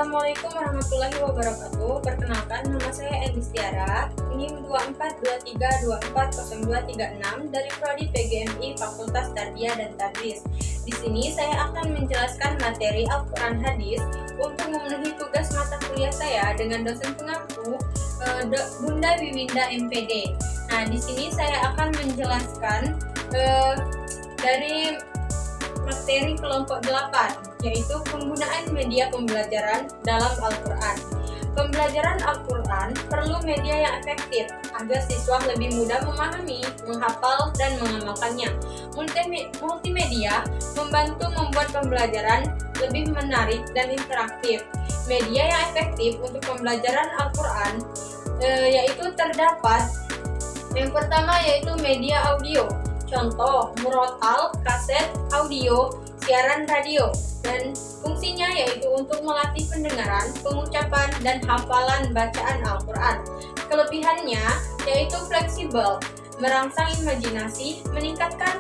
Assalamualaikum warahmatullahi wabarakatuh. Perkenalkan, nama saya Elis Tiara, NIM 2423240236 dari Prodi PGMI Fakultas Tarbiyah dan Tadris. Di sini saya akan menjelaskan materi Al-Quran Hadis untuk memenuhi tugas mata kuliah saya dengan dosen pengampu Bunda Wiwinda MPD. Nah, di sini saya akan menjelaskan dari materi kelompok 8, yaitu penggunaan media pembelajaran dalam Al-Quran. Pembelajaran Al-Quran perlu media yang efektif agar siswa lebih mudah memahami, menghafal, dan mengamalkannya. Multimedia membantu membuat pembelajaran lebih menarik dan interaktif. Media yang efektif untuk pembelajaran Al-Quran yaitu terdapat yang pertama yaitu media audio. Contoh, murotal, kaset, audio, siaran radio, dan fungsinya yaitu untuk melatih pendengaran, pengucapan, dan hafalan bacaan Al-Quran. Kelebihannya yaitu fleksibel, merangsang imajinasi, meningkatkan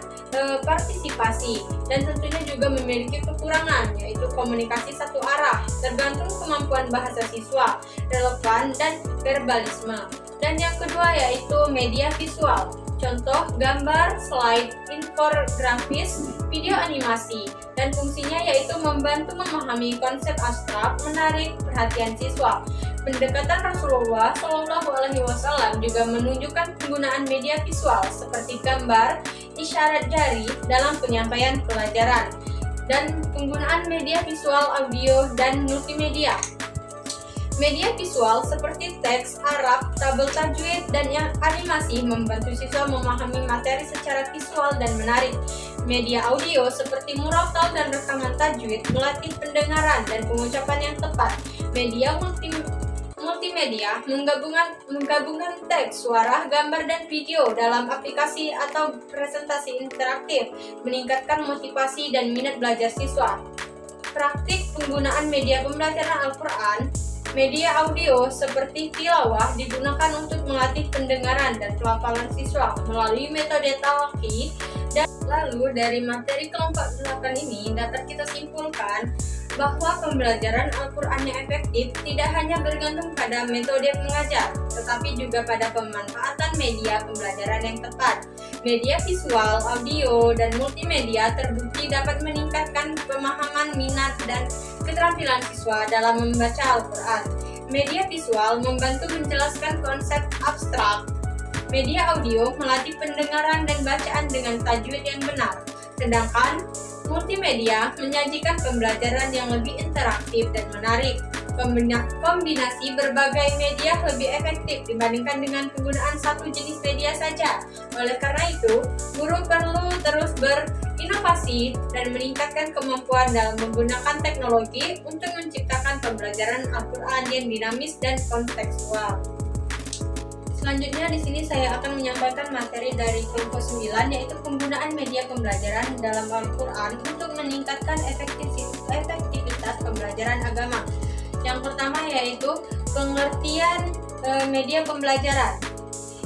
partisipasi, dan tentunya juga memiliki kekurangan yaitu komunikasi satu arah, tergantung kemampuan bahasa siswa, relevan, dan verbalisme. Dan yang kedua yaitu media visual. Contoh, gambar, slide, infografis, video animasi, dan fungsinya yaitu membantu memahami konsep abstrak, menarik perhatian siswa. Pendekatan Rasulullah SAW juga menunjukkan penggunaan media visual seperti gambar, isyarat jari dalam penyampaian pelajaran, dan penggunaan media visual audio dan multimedia. Media visual seperti teks, Arab, tabel tajwid, dan yang animasi membantu siswa memahami materi secara visual dan menarik. Media audio seperti murotal dan rekaman tajwid melatih pendengaran dan pengucapan yang tepat. Media multimedia menggabungkan teks, suara, gambar, dan video dalam aplikasi atau presentasi interaktif, meningkatkan motivasi dan minat belajar siswa. Praktik penggunaan media pembelajaran Al-Quran. Media audio seperti tilawah digunakan untuk melatih pendengaran dan pelafalan siswa melalui metode talaqi. Dan lalu dari materi kelompok 8 ini dapat kita simpulkan bahwa pembelajaran Al-Quran yang efektif tidak hanya bergantung pada metode mengajar, tetapi juga pada pemanfaatan media pembelajaran yang tepat. Media visual, audio, dan multimedia terbukti dapat meningkatkan pemahaman, minat, dan keterampilan siswa dalam membaca Al-Quran. Media visual membantu menjelaskan konsep abstrak. Media audio melatih pendengaran dan bacaan dengan tajwid yang benar. Sedangkan multimedia menyajikan pembelajaran yang lebih interaktif dan menarik. Kombinasi berbagai media lebih efektif dibandingkan dengan penggunaan satu jenis media saja. Oleh karena itu, guru perlu terus berinovasi dan meningkatkan kemampuan dalam menggunakan teknologi untuk menciptakan pembelajaran Al-Quran yang dinamis dan kontekstual. Selanjutnya di sini saya akan menyampaikan materi dari kelompok 9, yaitu penggunaan media pembelajaran dalam Al-Quran untuk meningkatkan efektivitas pembelajaran agama. Yang pertama yaitu pengertian media pembelajaran.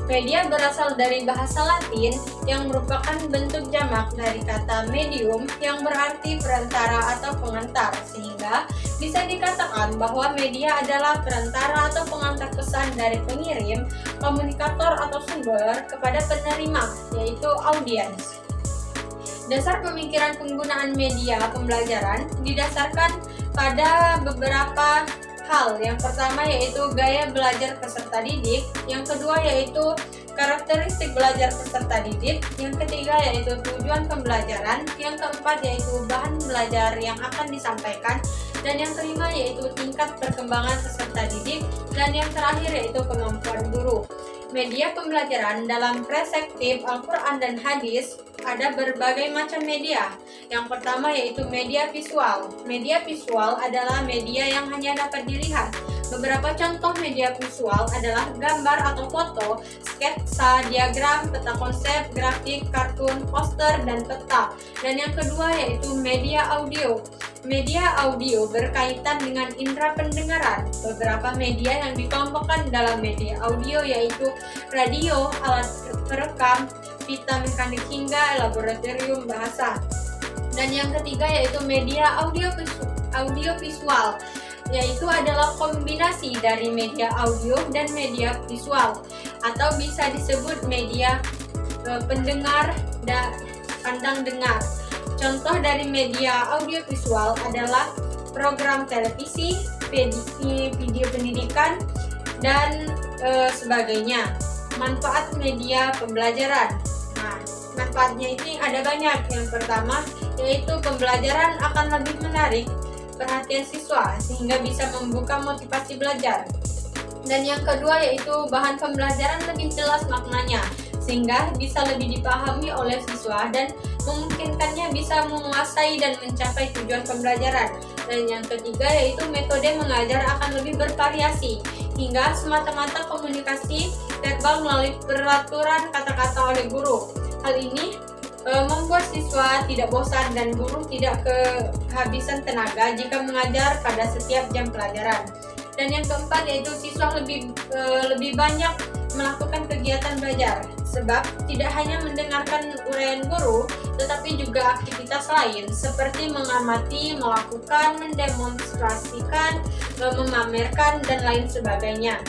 Media berasal dari bahasa Latin yang merupakan bentuk jamak dari kata medium yang berarti perantara atau pengantar, sehingga bisa dikatakan bahwa media adalah perantara atau pengantar pesan dari pengirim, komunikator atau sumber kepada penerima, yaitu audiens. Dasar pemikiran penggunaan media pembelajaran didasarkan pada beberapa hal. Yang pertama yaitu gaya belajar peserta didik, yang kedua yaitu karakteristik belajar peserta didik, yang ketiga yaitu tujuan pembelajaran, yang keempat yaitu bahan belajar yang akan disampaikan, dan yang kelima yaitu tingkat perkembangan peserta didik, dan yang terakhir yaitu kemampuan guru. Media pembelajaran dalam perspektif Al-Quran dan Hadis ada berbagai macam media. Yang pertama yaitu media visual. Media visual adalah media yang hanya dapat dilihat. Beberapa contoh media visual adalah gambar atau foto, sketsa, diagram, peta konsep, grafik, kartun, poster, dan peta. Dan yang kedua yaitu media audio. Media audio berkaitan dengan indera pendengaran. Beberapa media yang dikelompokkan dalam media audio yaitu radio, alat perekam, pita mekanik, hingga laboratorium bahasa. Dan yang ketiga yaitu media audiovisual. yaitu adalah kombinasi dari media audio dan media visual, atau bisa disebut media pendengar dan pandang dengar. Contoh dari media audiovisual adalah program televisi, video pendidikan, dan sebagainya. Manfaat media pembelajaran. Nah, manfaatnya ini ada banyak. Yang pertama yaitu pembelajaran akan lebih menarik perhatian siswa sehingga bisa membuka motivasi belajar. Dan yang kedua yaitu bahan pembelajaran lebih jelas maknanya sehingga bisa lebih dipahami oleh siswa dan memungkinkannya bisa menguasai dan mencapai tujuan pembelajaran. Dan yang ketiga yaitu metode mengajar akan lebih bervariasi hingga semata-mata komunikasi verbal melalui peraturan kata-kata oleh guru. Hal ini membuat siswa tidak bosan dan guru tidak kehabisan tenaga jika mengajar pada setiap jam pelajaran. Dan yang keempat yaitu siswa lebih banyak melakukan kegiatan belajar, sebab tidak hanya mendengarkan uraian guru, tetapi juga aktivitas lain seperti mengamati, melakukan, mendemonstrasikan, memamerkan, dan lain sebagainya.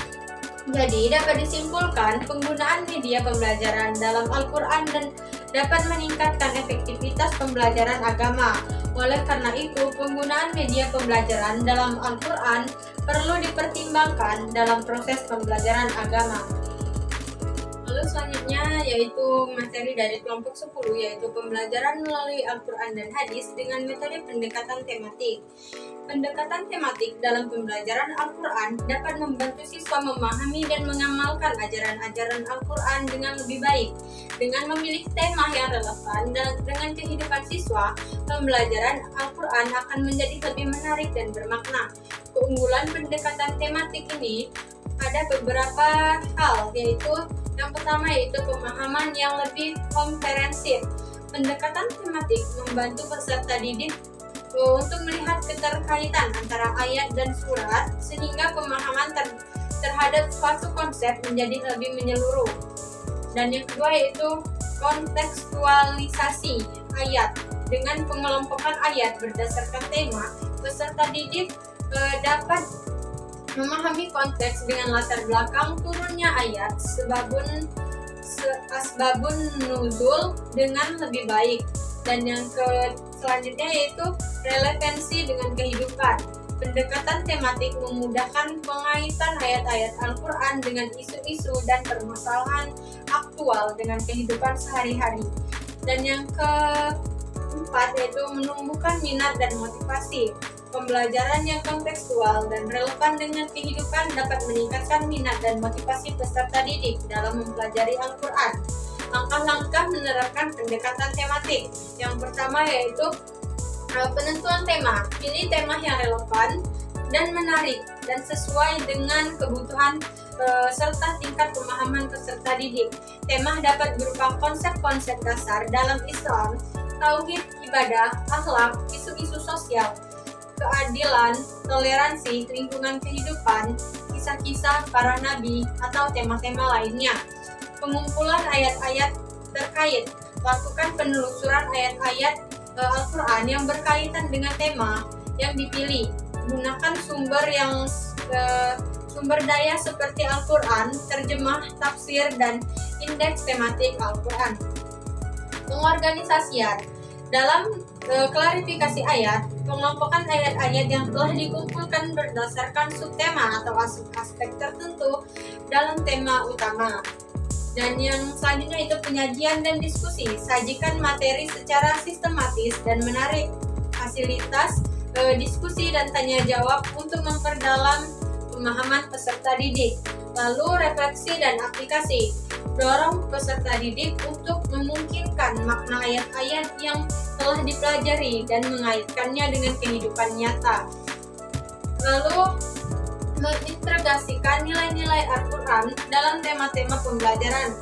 Jadi dapat disimpulkan penggunaan media pembelajaran dalam Al-Quran dan dapat meningkatkan efektivitas pembelajaran agama. Oleh karena itu, penggunaan media pembelajaran dalam Al-Quran perlu dipertimbangkan dalam proses pembelajaran agama. Lalu selanjutnya yaitu materi dari kelompok 10 yaitu pembelajaran melalui Al-Quran dan Hadis dengan metode pendekatan tematik. Pendekatan tematik dalam pembelajaran Al-Quran dapat membantu siswa memahami dan mengamalkan ajaran-ajaran Al-Quran dengan lebih baik. Dengan memilih tema yang relevan dengan kehidupan siswa, pembelajaran Al-Quran akan menjadi lebih menarik dan bermakna. Keunggulan pendekatan tematik ini ada beberapa hal, yaitu yang pertama yaitu pemahaman yang lebih komprehensif. Pendekatan tematik membantu peserta didik untuk melihat keterkaitan antara ayat dan surat sehingga pemahaman terhadap suatu konsep menjadi lebih menyeluruh. Dan yang kedua yaitu kontekstualisasi ayat. Dengan pengelompokan ayat berdasarkan tema, peserta didik dapat memahami konteks dengan latar belakang turunnya ayat, asbabun nuzul dengan lebih baik. Dan yang selanjutnya yaitu relevansi dengan kehidupan. Pendekatan tematik memudahkan pengaitan ayat-ayat Al-Quran dengan isu-isu dan permasalahan aktual dengan kehidupan sehari-hari. Dan yang keempat yaitu menumbuhkan minat dan motivasi. Pembelajaran yang kontekstual dan relevan dengan kehidupan dapat meningkatkan minat dan motivasi peserta didik dalam mempelajari Al-Quran. Langkah-langkah menerapkan pendekatan tematik. Yang pertama yaitu penentuan tema. Pilih tema yang relevan dan menarik dan sesuai dengan kebutuhan serta tingkat pemahaman peserta didik. Tema dapat berupa konsep-konsep dasar dalam Islam, tauhid, ibadah, akhlak, isu-isu sosial, keadilan, toleransi, lingkungan kehidupan, kisah-kisah para nabi, atau tema-tema lainnya. Pengumpulan ayat-ayat terkait. Lakukan penelusuran ayat-ayat Al-Quran yang berkaitan dengan tema yang dipilih. Gunakan sumber daya seperti Al-Quran, terjemah, tafsir, dan indeks tematik Al-Quran. Pengorganisasian. Dalam klarifikasi ayat, pengelompokan ayat-ayat yang telah dikumpulkan berdasarkan subtema atau aspek tertentu dalam tema utama. Dan yang selanjutnya itu penyajian dan diskusi. Sajikan materi secara sistematis dan menarik. Fasilitas diskusi dan tanya jawab untuk memperdalam pemahaman peserta didik. Lalu refleksi dan aplikasi. Dorong peserta didik untuk memungkinkan makna ayat-ayat yang telah dipelajari dan mengaitkannya dengan kehidupan nyata. Lalu mengintegrasikan nilai-nilai Al-Quran dalam tema-tema pembelajaran.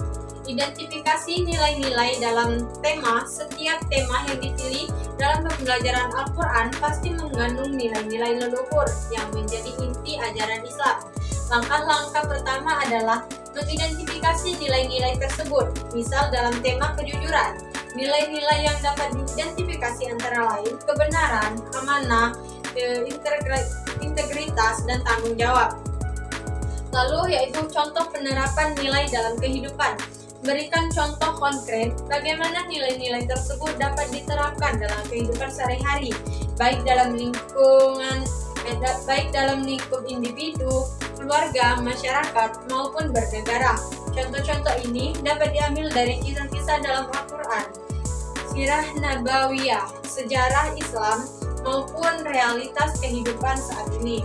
Identifikasi nilai-nilai dalam tema. Setiap tema yang dipilih dalam pembelajaran Al-Quran pasti mengandung nilai-nilai leluhur yang menjadi inti ajaran Islam. Langkah-langkah pertama adalah mengidentifikasi nilai-nilai tersebut. Misal dalam tema kejujuran, nilai-nilai yang dapat diidentifikasi antara lain kebenaran, amanah, integritas, integritas, dan tanggung jawab. Lalu yaitu contoh penerapan nilai dalam kehidupan. Berikan contoh konkret bagaimana nilai-nilai tersebut dapat diterapkan dalam kehidupan sehari-hari, baik dalam lingkup individu, keluarga, masyarakat, maupun bernegara. Contoh-contoh ini dapat diambil dari kisah-kisah dalam Al-Quran, sirah nabawiyah, sejarah Islam, maupun realitas kehidupan saat ini.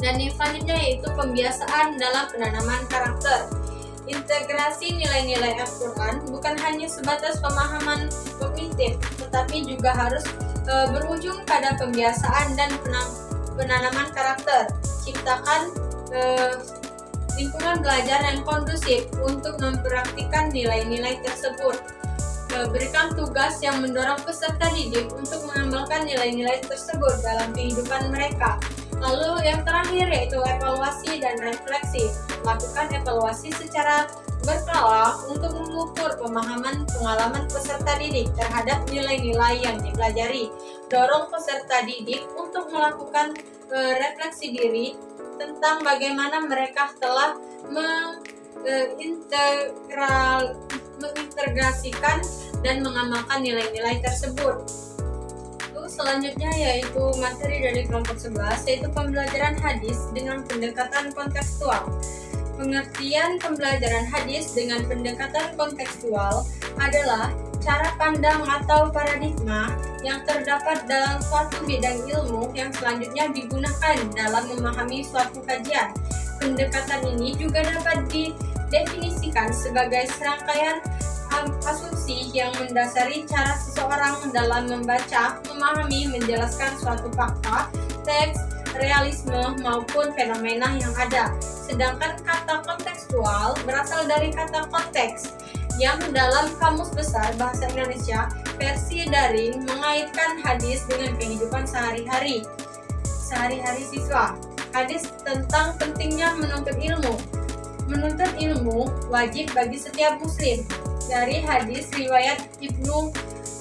Dan yang selanjutnya yaitu pembiasaan dalam penanaman karakter. Integrasi nilai-nilai Al-Quran bukan hanya sebatas pemahaman kognitif, tetapi juga harus berujung pada pembiasaan dan penanaman karakter. Ciptakan lingkungan belajar yang kondusif untuk mempraktikkan nilai-nilai tersebut. Berikan tugas yang mendorong peserta didik untuk mengamalkan nilai-nilai tersebut dalam kehidupan mereka. Lalu yang terakhir yaitu evaluasi dan refleksi. Lakukan evaluasi secara berkala untuk mengukur pemahaman pengalaman peserta didik terhadap nilai-nilai yang dipelajari. Dorong peserta didik untuk melakukan refleksi diri tentang bagaimana mereka telah mengintegrasikan dan mengamalkan nilai-nilai tersebut. Selanjutnya yaitu materi dari kelompok 11, yaitu pembelajaran hadis dengan pendekatan kontekstual. Pengertian pembelajaran hadis dengan pendekatan kontekstual adalah cara pandang atau paradigma yang terdapat dalam suatu bidang ilmu yang selanjutnya digunakan dalam memahami suatu kajian. Pendekatan ini juga dapat didefinisikan sebagai serangkaian asumsi yang mendasari cara seseorang dalam membaca, memahami, menjelaskan suatu fakta, teks, realisme, maupun fenomena yang ada. Sedangkan kata kontekstual berasal dari kata konteks, yang dalam Kamus Besar Bahasa Indonesia versi daring mengaitkan hadis dengan kehidupan sehari-hari siswa. Hadis tentang pentingnya menuntut ilmu. Menuntut ilmu wajib bagi setiap muslim. Dari hadis riwayat Ibnu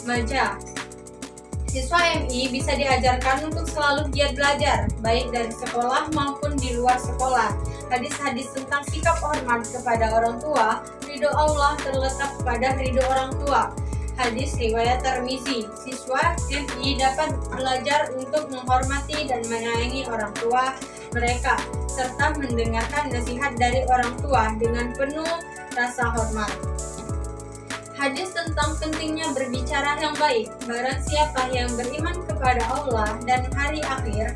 Majah, siswa MI bisa diajarkan untuk selalu giat belajar, baik dari sekolah maupun di luar sekolah. Hadis-hadis tentang sikap hormat kepada orang tua, ridho Allah terletak pada ridho orang tua. Hadis riwayat Tirmizi, siswa MI dapat belajar untuk menghormati dan menyayangi orang tua mereka, serta mendengarkan nasihat dari orang tua dengan penuh rasa hormat. Hadis tentang pentingnya berbicara yang baik. Barang siapa yang beriman kepada Allah dan hari akhir,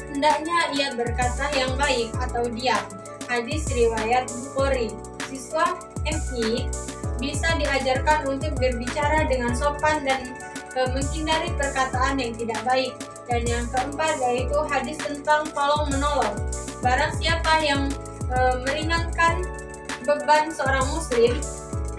hendaknya ia berkata yang baik atau diam. Hadis riwayat Bukhari. Siswa MI bisa diajarkan untuk berbicara dengan sopan dan menghindari perkataan yang tidak baik. Dan yang keempat yaitu hadis tentang tolong menolong. Barang siapa yang meringankan beban seorang muslim,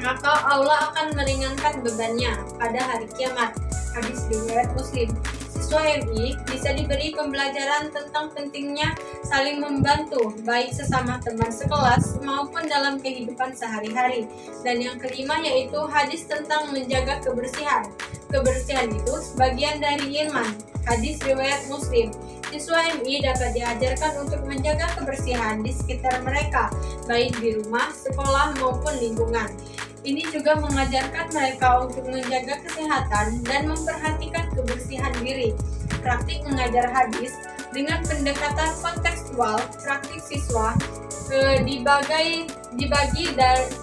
maka Allah akan meringankan bebannya pada hari kiamat. Hadis riwayat Muslim. Siswa MI bisa diberi pembelajaran tentang pentingnya saling membantu, baik sesama teman sekelas maupun dalam kehidupan sehari-hari. Dan yang kelima yaitu hadis tentang menjaga kebersihan. Kebersihan itu sebagian dari iman. Hadis riwayat Muslim. Siswa MI dapat diajarkan untuk menjaga kebersihan di sekitar mereka, baik di rumah, sekolah, maupun lingkungan. Ini juga mengajarkan mereka untuk menjaga kesehatan dan memperhatikan kebersihan diri. Praktik mengajar hadis dengan pendekatan kontekstual, praktik siswa dibagi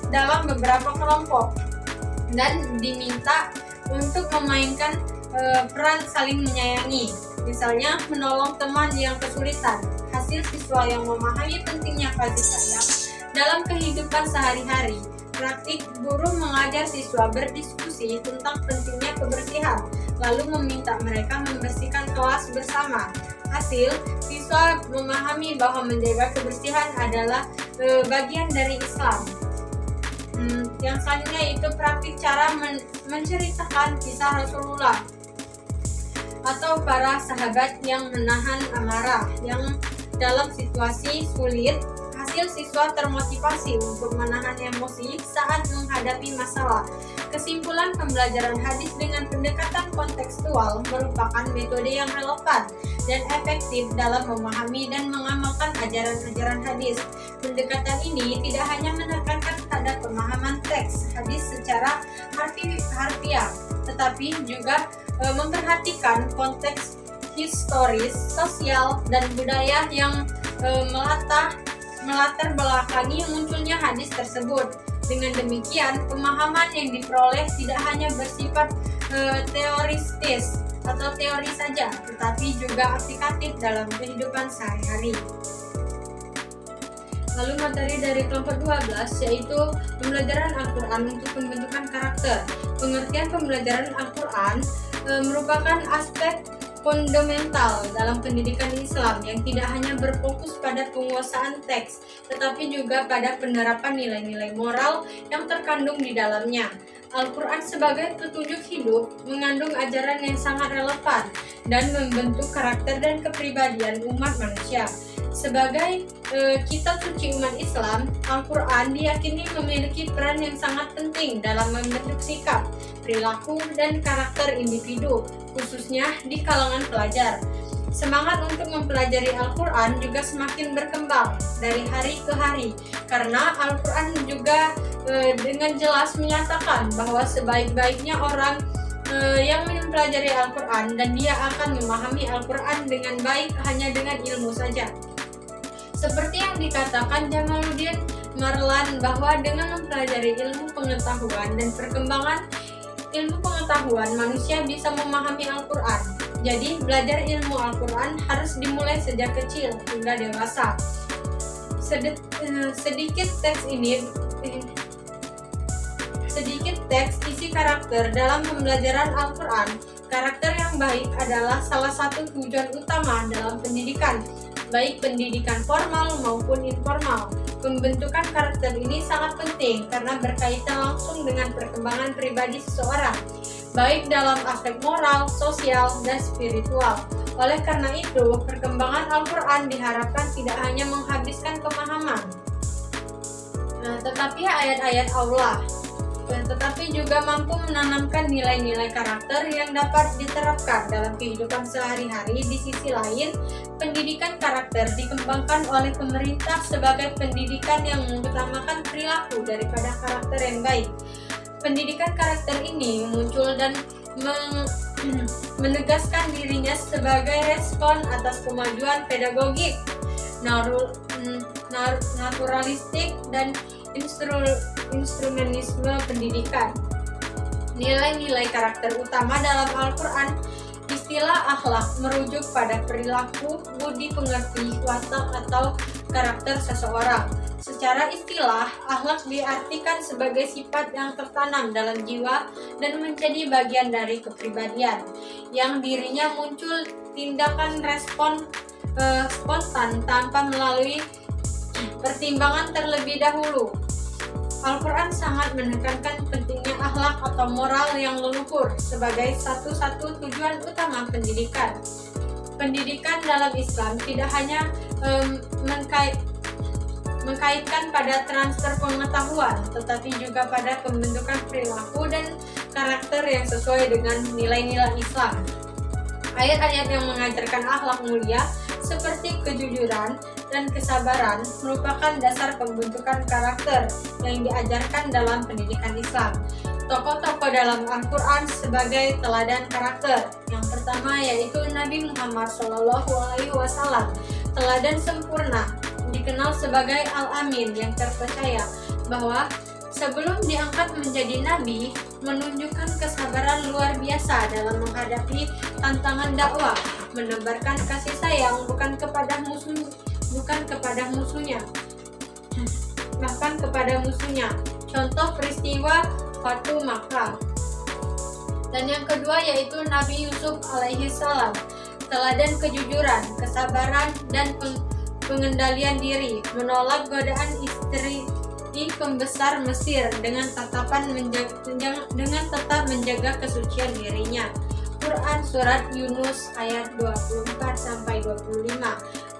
dalam beberapa kelompok dan diminta untuk memainkan peran saling menyayangi. Misalnya menolong teman yang kesulitan. Hasil siswa yang memahami pentingnya kasih sayang dalam kehidupan sehari-hari. Praktik guru mengajar siswa berdiskusi tentang pentingnya kebersihan, lalu meminta mereka membersihkan kelas bersama. Hasil, siswa memahami bahwa menjaga kebersihan adalah bagian dari Islam. Yang selanjutnya itu praktik cara menceritakan kisah Rasulullah atau para sahabat yang menahan amarah yang dalam situasi sulit. Hasil siswa termotivasi untuk menahan emosi saat menghadapi masalah. Kesimpulan, pembelajaran hadis dengan pendekatan kontekstual merupakan metode yang relevan dan efektif dalam memahami dan mengamalkan ajaran-ajaran hadis. Pendekatan ini tidak hanya menekankan pada pemahaman teks hadis secara harfiah, tetapi juga memperhatikan konteks historis, sosial, dan budaya yang melatar belakangi munculnya hadis tersebut. Dengan demikian, pemahaman yang diperoleh tidak hanya bersifat teoristis atau teori saja, tetapi juga aplikatif dalam kehidupan sehari-hari. Lalu materi dari kelompok 12 yaitu pembelajaran Al-Quran untuk pembentukan karakter. Pengertian pembelajaran Al-Quran merupakan aspek fundamental dalam pendidikan Islam yang tidak hanya berfokus pada penguasaan teks, tetapi juga pada penerapan nilai-nilai moral yang terkandung di dalamnya. Al-Quran sebagai petunjuk hidup mengandung ajaran yang sangat relevan dan membentuk karakter dan kepribadian umat manusia. Sebagai kitab suci umat Islam, Al-Quran diyakini memiliki peran yang sangat penting dalam membentuk sikap, perilaku, dan karakter individu, khususnya di kalangan pelajar. Semangat untuk mempelajari Al-Quran juga semakin berkembang dari hari ke hari, karena Al-Quran juga dengan jelas menyatakan bahwa sebaik-baiknya orang yang mempelajari Al-Quran dan dia akan memahami Al-Quran dengan baik hanya dengan ilmu saja. Seperti yang dikatakan Jamaluddin Marlan bahwa dengan mempelajari ilmu pengetahuan dan perkembangan ilmu pengetahuan manusia bisa memahami Al-Quran. Jadi belajar ilmu Al-Quran harus dimulai sejak kecil hingga dewasa. Sedikit teks isi karakter dalam pembelajaran Al-Quran. Karakter yang baik adalah salah satu tujuan utama dalam pendidikan, baik pendidikan formal maupun informal. Pembentukan karakter ini sangat penting karena berkaitan langsung dengan perkembangan pribadi seseorang, baik dalam aspek moral, sosial, dan spiritual. Oleh karena itu, perkembangan Al-Quran diharapkan tidak hanya menghabiskan pemahaman, tetapi ayat-ayat Allah, tetapi juga mampu menanamkan nilai-nilai karakter yang dapat diterapkan dalam kehidupan sehari-hari. Di sisi lain, pendidikan karakter dikembangkan oleh pemerintah sebagai pendidikan yang mengutamakan perilaku daripada karakter yang baik. Pendidikan karakter ini muncul dan menegaskan dirinya sebagai respon atas kemajuan pedagogik, naturalistik, dan instrumenisme pendidikan. Nilai-nilai karakter utama dalam Al-Quran. Istilah akhlak merujuk pada perilaku, budi pengerti, watak, atau karakter seseorang. Secara istilah, akhlak diartikan sebagai sifat yang tertanam dalam jiwa dan menjadi bagian dari kepribadian, yang dirinya muncul tindakan respon spontan tanpa melalui pertimbangan terlebih dahulu. Al-Quran sangat menekankan pentingnya akhlak atau moral yang leluhur sebagai satu-satu tujuan utama pendidikan. Pendidikan dalam Islam tidak hanya mengkaitkan pada transfer pengetahuan, tetapi juga pada pembentukan perilaku dan karakter yang sesuai dengan nilai-nilai Islam. Ayat-ayat yang mengajarkan akhlak mulia seperti kejujuran dan kesabaran merupakan dasar pembentukan karakter yang diajarkan dalam pendidikan Islam. Tokoh-tokoh dalam Al-Quran sebagai teladan karakter. Yang pertama yaitu Nabi Muhammad SAW, teladan sempurna, dikenal sebagai Al-Amin yang terpercaya, bahwa sebelum diangkat menjadi nabi, menunjukkan kesabaran luar biasa dalam menghadapi tantangan dakwah, menebarkan kasih sayang bukan kepada musuhnya, bahkan kepada musuhnya. Contoh peristiwa Fatu Makkah. Dan yang kedua yaitu Nabi Yusuf alaihi salam, teladan kejujuran, kesabaran, dan pengendalian diri, menolak godaan istri pembesar Mesir dengan tetap menjaga kesucian dirinya. Quran Surat Yunus ayat 24-25,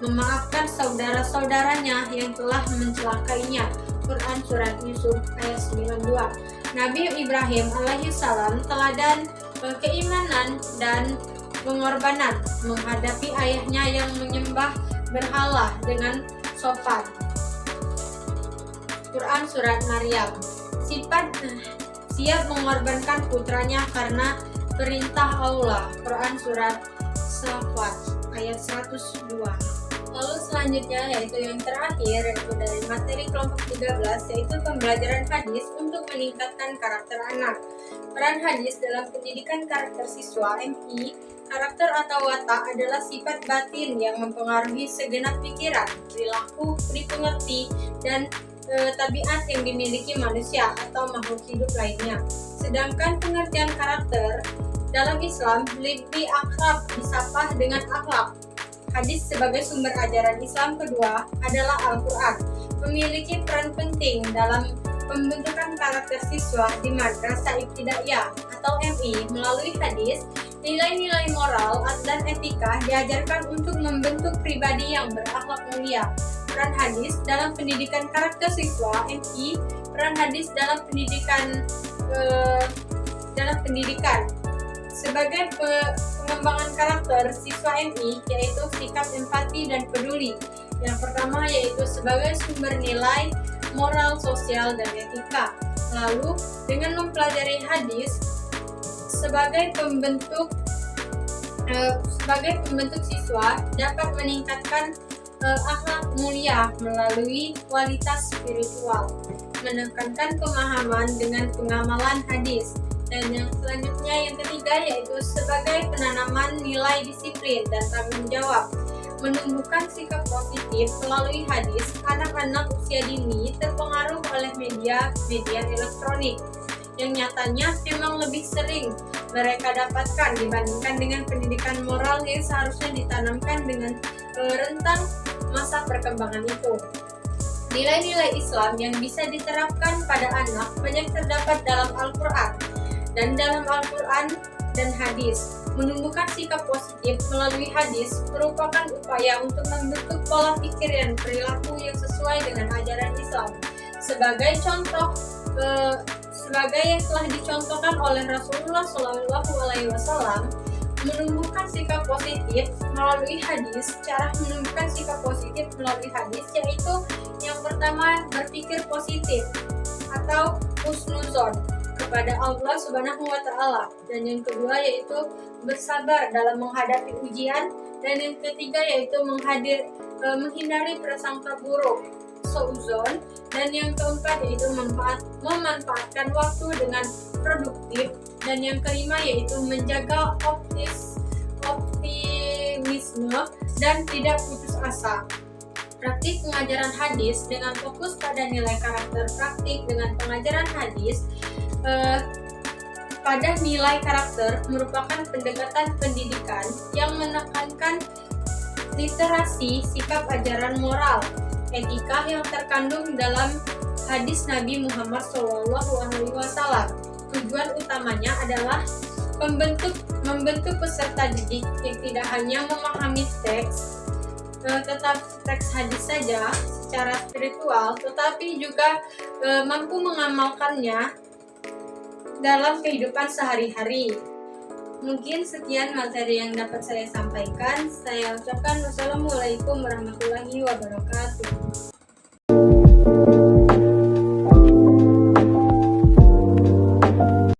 memaafkan saudara-saudaranya yang telah mencelakainya. Quran Surat Yusuf ayat 92. Nabi Ibrahim alaihissalam teladan keimanan dan pengorbanan menghadapi ayahnya yang menyembah berhala dengan sopan. Quran Surat Maryam. Sifat siap mengorbankan putranya karena perintah Allah. Quran Surat Shafat ayat 102. Lalu selanjutnya yaitu yang terakhir, yaitu dari materi kelompok 13, yaitu pembelajaran hadis untuk meningkatkan karakter anak. Peran hadis dalam pendidikan karakter siswa MI. Karakter atau watak adalah sifat batin yang mempengaruhi segenap pikiran, perilaku, pengerti, dan tabiat yang dimiliki manusia atau makhluk hidup lainnya. Sedangkan pengertian karakter dalam Islam lebih akrab disapa dengan akhlak. Hadis sebagai sumber ajaran Islam kedua adalah Al-Quran, memiliki peran penting dalam pembentukan karakter siswa di Madrasah Ibtidaiyah atau MI. Melalui hadis, nilai-nilai moral dan etika diajarkan untuk membentuk pribadi yang berakhlak mulia. Peran hadis dalam pendidikan karakter siswa MI. Peran hadis dalam pendidikan sebagai pengembangan karakter siswa MI, yaitu sikap empati dan peduli. Yang pertama yaitu sebagai sumber nilai moral, sosial, dan etika. Lalu dengan mempelajari hadis sebagai pembentuk siswa dapat meningkatkan akhlak mulia melalui kualitas spiritual, menekankan pemahaman dengan pengamalan hadis. Dan yang selanjutnya yang ketiga yaitu sebagai penanaman nilai disiplin dan tanggung jawab, menumbuhkan sikap positif. Melalui hadis, anak-anak usia dini terpengaruh oleh media elektronik yang nyatanya memang lebih sering mereka dapatkan dibandingkan dengan pendidikan moral yang seharusnya ditanamkan dengan rentang masa perkembangan itu. Nilai-nilai Islam yang bisa diterapkan pada anak banyak terdapat dalam Al-Quran. Dan dalam Al-Quran dan hadis, menumbuhkan sikap positif melalui hadis merupakan upaya untuk membentuk pola pikir dan perilaku yang sesuai dengan ajaran Islam. Sebagai contoh, sebagai yang telah dicontohkan oleh Rasulullah SAW, menumbuhkan sikap positif melalui hadis. Cara menumbuhkan sikap positif melalui hadis yaitu yang pertama berpikir positif atau husnuzon kepada Allah Subhanahu wa Ta'ala, dan yang kedua yaitu bersabar dalam menghadapi ujian, dan yang ketiga yaitu menghindari prasangka buruk, suudzon, dan yang keempat yaitu memanfaatkan waktu dengan produktif, dan yang kelima yaitu menjaga optimisme dan tidak putus asa. Praktik pengajaran hadis dengan fokus pada nilai karakter. Praktik dengan pengajaran hadis pada nilai karakter merupakan pendekatan pendidikan yang menekankan literasi sikap ajaran moral, etika yang terkandung dalam hadis Nabi Muhammad SAW. Tujuan utamanya adalah membentuk peserta didik yang tidak hanya memahami teks hadis saja secara spiritual, tetapi juga mampu mengamalkannya dalam kehidupan sehari-hari. Mungkin sekian materi yang dapat saya sampaikan. Saya ucapkan wassalamualaikum warahmatullahi wabarakatuh.